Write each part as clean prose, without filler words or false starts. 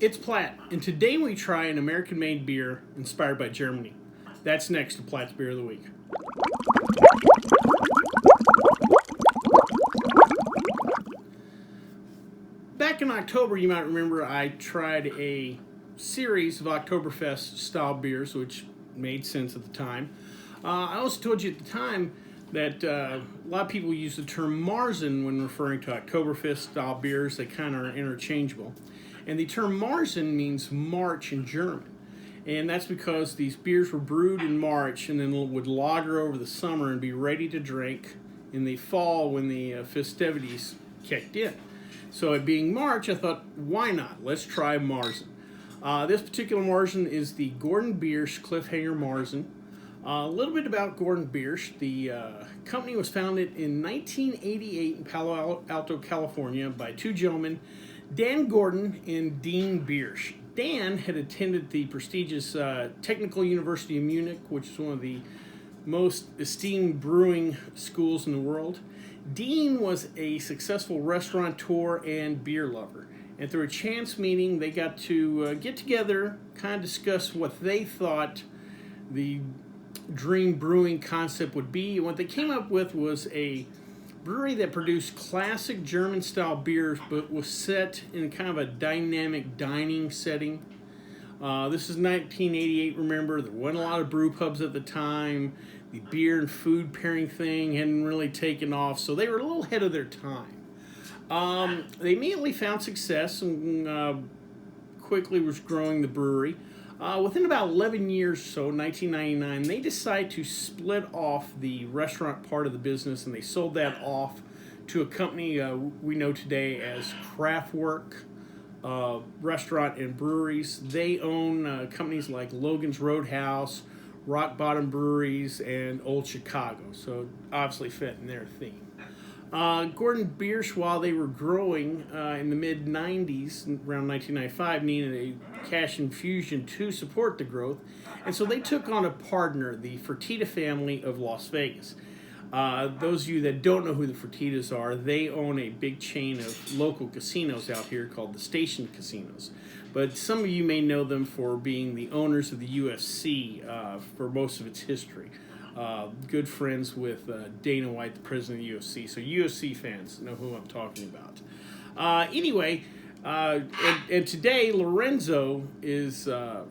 It's Platt, and today we try an American-made beer inspired by Germany. That's next to Platt's Beer of the Week. Back in October, you might remember I tried a series of Oktoberfest-style beers, which made sense at the time. I also told you at the time that a lot of people use the term Marzen when referring to Oktoberfest-style beers. They kind of are interchangeable. And the term Marzen means March in German. And that's because these beers were brewed in March and then would lager over the summer and be ready to drink in the fall when the festivities kicked in. So it being March, I thought, why not? Let's try Marzen. This particular Marzen is the Gordon Biersch Cliffhanger Marzen. A little bit about Gordon Biersch. The company was founded in 1988 in Palo Alto, California by two gentlemen, Dan Gordon and Dean Biersch. Dan had attended the prestigious Technical University of Munich, which is one of the most esteemed brewing schools in the world. Dean was a successful restaurateur and beer lover. And through a chance meeting, they got to get together, kind of discuss what they thought the dream brewing concept would be. And what they came up with was a brewery that produced classic German-style beers, but was set in kind of a dynamic dining setting. This is 1988, remember. There wasn't a lot of brew pubs at the time. The beer and food pairing thing hadn't really taken off, so they were a little ahead of their time. They immediately found success and quickly was growing the brewery. Within about 11 years or so, 1999, they decided to split off the restaurant part of the business, and they sold that off to a company we know today as Kraftwerk Restaurant and Breweries. They own companies like Logan's Roadhouse, Rock Bottom Breweries, and Old Chicago, so obviously fit in their theme. Gordon Biersch, while they were growing in the mid-90s, around 1995, needed a cash infusion to support the growth, and so they took on a partner, the Fertitta family of Las Vegas. Those of you that don't know who the Fertittas are, they own a big chain of local casinos out here called the Station Casinos. But some of you may know them for being the owners of the UFC for most of its history. Good friends with Dana White, the president of the UFC. So UFC fans know who I'm talking about. Anyway, and today Lorenzo is the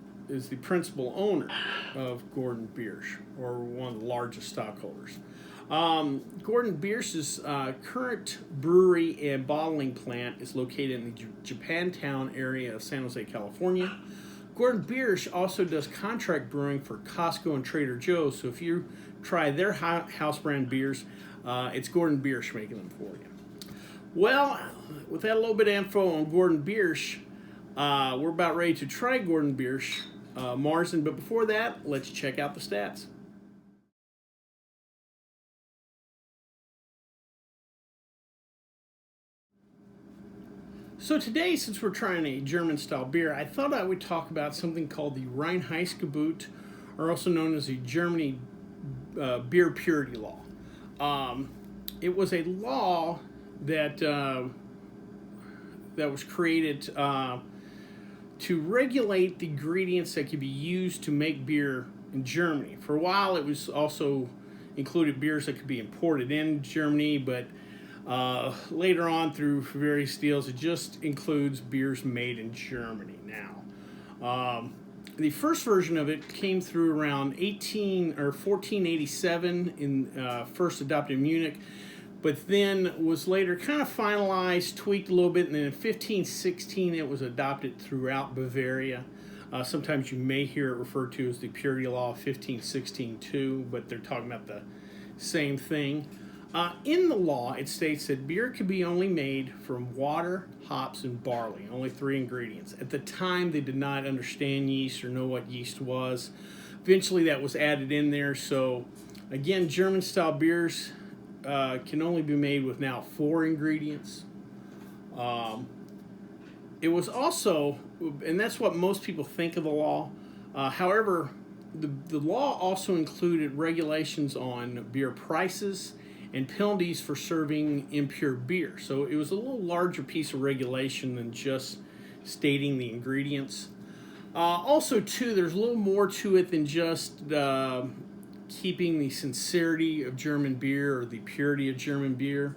principal owner of Gordon Biersch, or one of the largest stockholders. Gordon Biersch's current brewery and bottling plant is located in the Japantown area of San Jose, California. Gordon Biersch also does contract brewing for Costco and Trader Joe's, so if you try their house brand beers, it's Gordon Biersch making them for you. Well, with that little bit of info on Gordon Biersch, we're about ready to try Gordon Biersch Marzen, but before that, let's check out the stats. So today, since we're trying a German-style beer, I thought I would talk about something called the Reinheitsgebot, or also known as the Germany Beer Purity Law. It was a law that was created to regulate the ingredients that could be used to make beer in Germany. For a while, it was also included beers that could be imported in Germany, but later on, through various deals, it just includes beers made in Germany now. The first version of it came through around 1487 in first adopted in Munich, but then was later kind of finalized, tweaked a little bit, and then in 1516 it was adopted throughout Bavaria. Sometimes you may hear it referred to as the Purity Law of 1516 too, but they're talking about the same thing. In the law, it states that beer could be only made from water, hops, and barley, only 3 ingredients. At the time, they did not understand yeast or know what yeast was. Eventually, that was added in there. So, again, German-style beers can only be made with now 4 ingredients. It was also, and that's what most people think of the law. However, the law also included regulations on beer prices and penalties for serving impure beer. So it was a little larger piece of regulation than just stating the ingredients. Also, too, there's a little more to it than just keeping the sincerity of German beer or the purity of German beer.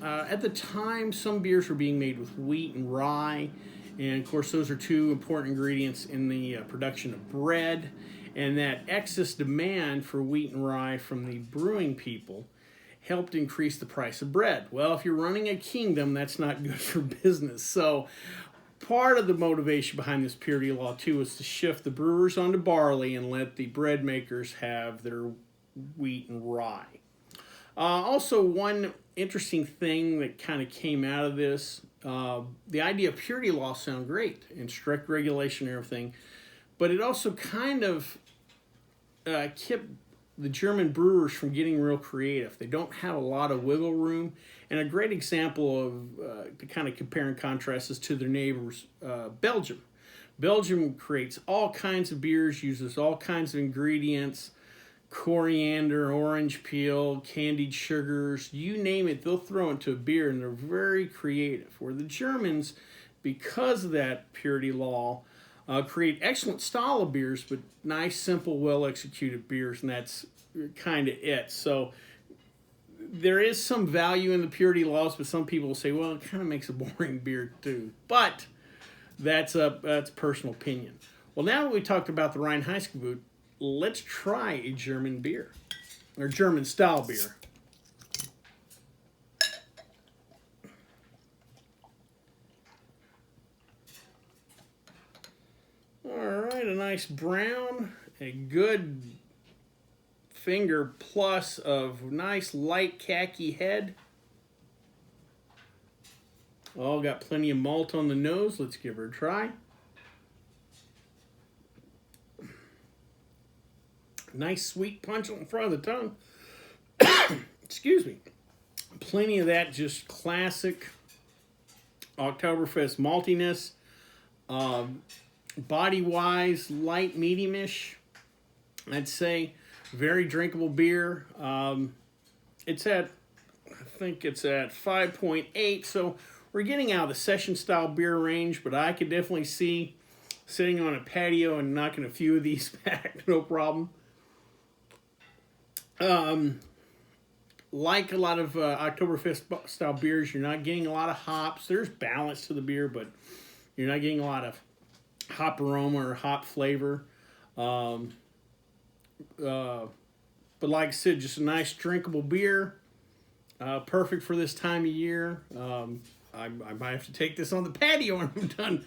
At the time, some beers were being made with wheat and rye, and of course those are two important ingredients in the production of bread, and that excess demand for wheat and rye from the brewing people helped increase the price of bread. Well, if you're running a kingdom, that's not good for business. So part of the motivation behind this purity law too is to shift the brewers onto barley and let the bread makers have their wheat and rye. Also, one interesting thing that kind of came out of this, the idea of purity law sound great and strict regulation and everything, but it also kind of kept the German brewers from getting real creative. They don't have a lot of wiggle room, and a great example of to kind of compare and contrast is to their neighbors, Belgium. Belgium creates all kinds of beers, uses all kinds of ingredients, coriander, orange peel, candied sugars, you name it, they'll throw into a beer, and they're very creative. Where the Germans, because of that purity law, create excellent style of beers, but nice, simple, well-executed beers, and that's kind of it. So there is some value in the purity laws, but some people will say, well, it kind of makes a boring beer too. But that's personal opinion. Well, now that we talked about the Rheinheitsgebot, let's try a German beer, or German style beer. All right, a nice brown, a good finger plus of nice light khaki head. Oh, got plenty of malt on the nose. Let's give her a try. Nice sweet punch on the front of the tongue. Excuse me. Plenty of that just classic Oktoberfest maltiness. Body-wise, light, medium-ish, I'd say. Very drinkable beer. It's at, I think it's at 5.8, so we're getting out of the session-style beer range, but I could definitely see sitting on a patio and knocking a few of these back, no problem. Like a lot of Oktoberfest-style beers, you're not getting a lot of hops. There's balance to the beer, but you're not getting a lot of hop aroma or hop flavor. But like I said, just a nice drinkable beer. Perfect for this time of year. I might have to take this on the patio when I'm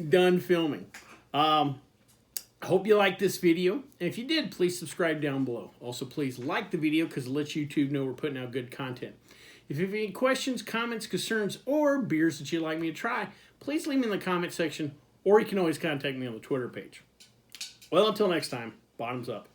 done filming. I hope you liked this video. And if you did, please subscribe down below. Also, please like the video because it lets YouTube know we're putting out good content. If you have any questions, comments, concerns, or beers that you'd like me to try, please leave me in the comment section, or you can always contact me on the Twitter page. Well, until next time, bottoms up.